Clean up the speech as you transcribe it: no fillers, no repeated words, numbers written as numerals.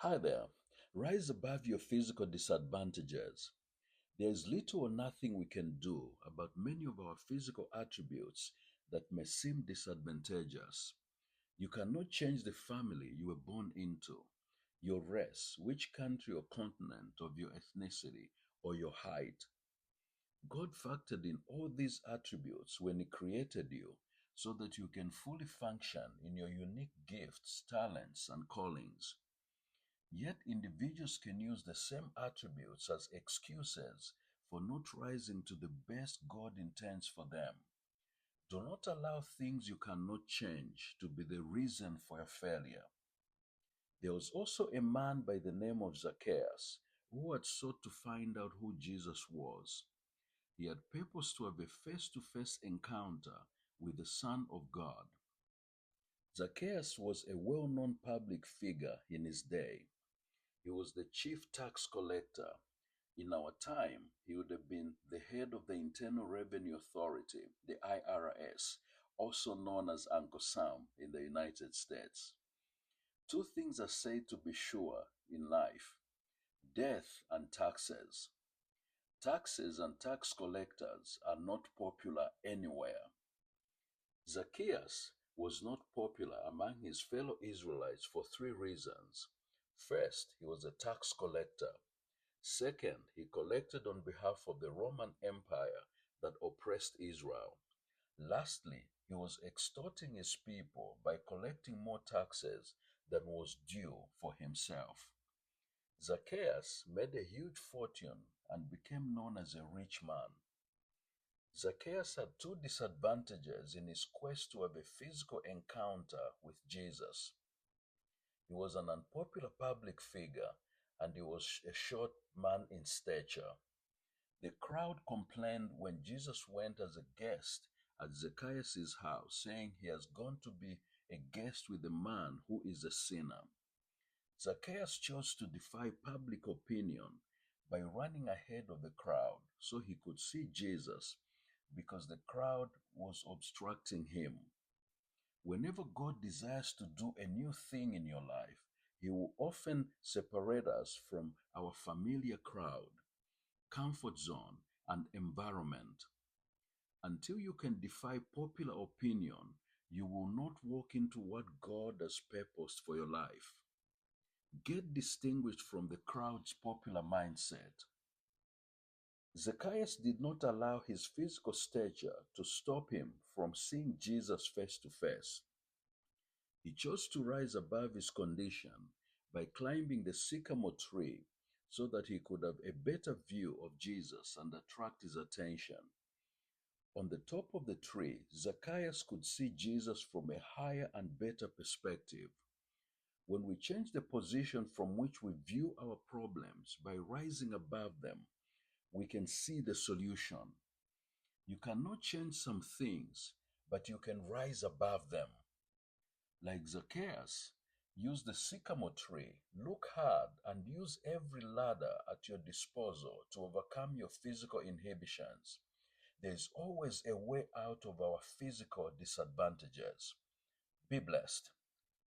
Hi there. Rise above your physical disadvantages. There is little or nothing we can do about many of our physical attributes that may seem disadvantageous. You cannot change the family you were born into, your race, which country or continent of your ethnicity, or your height. God factored in all these attributes when He created you so that you can fully function in your unique gifts, talents, and callings. Yet individuals can use the same attributes as excuses for not rising to the best God intends for them. Do not allow things you cannot change to be the reason for your failure. There was also a man by the name of Zacchaeus who had sought to find out who Jesus was. He had purposed to have a face to face encounter with the Son of God. Zacchaeus was a well known public figure in his day. He was the chief tax collector. In our time, he would have been the head of the Internal Revenue Authority, the IRS, also known as Uncle Sam in the United States. Two things are said to be sure in life: death and taxes. Taxes and tax collectors are not popular anywhere. Zacchaeus was not popular among his fellow Israelites for three reasons. First, he was a tax collector. Second, he collected on behalf of the Roman Empire that oppressed Israel. Lastly, he was extorting his people by collecting more taxes than was due for himself. Zacchaeus made a huge fortune and became known as a rich man. Zacchaeus had two disadvantages in his quest to have a physical encounter with Jesus. He was an unpopular public figure and he was a short man in stature. The crowd complained when Jesus went as a guest at Zacchaeus' house, saying he has gone to be a guest with a man who is a sinner. Zacchaeus chose to defy public opinion by running ahead of the crowd so he could see Jesus because the crowd was obstructing him. Whenever God desires to do a new thing in your life, He will often separate us from our familiar crowd, comfort zone, and environment. Until you can defy popular opinion, you will not walk into what God has purposed for your life. Get distinguished from the crowd's popular mindset. Zacchaeus did not allow his physical stature to stop him from seeing Jesus face to face. He chose to rise above his condition by climbing the sycamore tree so that he could have a better view of Jesus and attract his attention. On the top of the tree, Zacchaeus could see Jesus from a higher and better perspective. When we change the position from which we view our problems by rising above them, we can see the solution. You cannot change some things, but you can rise above them. Like Zacchaeus, use the sycamore tree, look hard, and use every ladder at your disposal to overcome your physical inhibitions. There is always a way out of our physical disadvantages. Be blessed.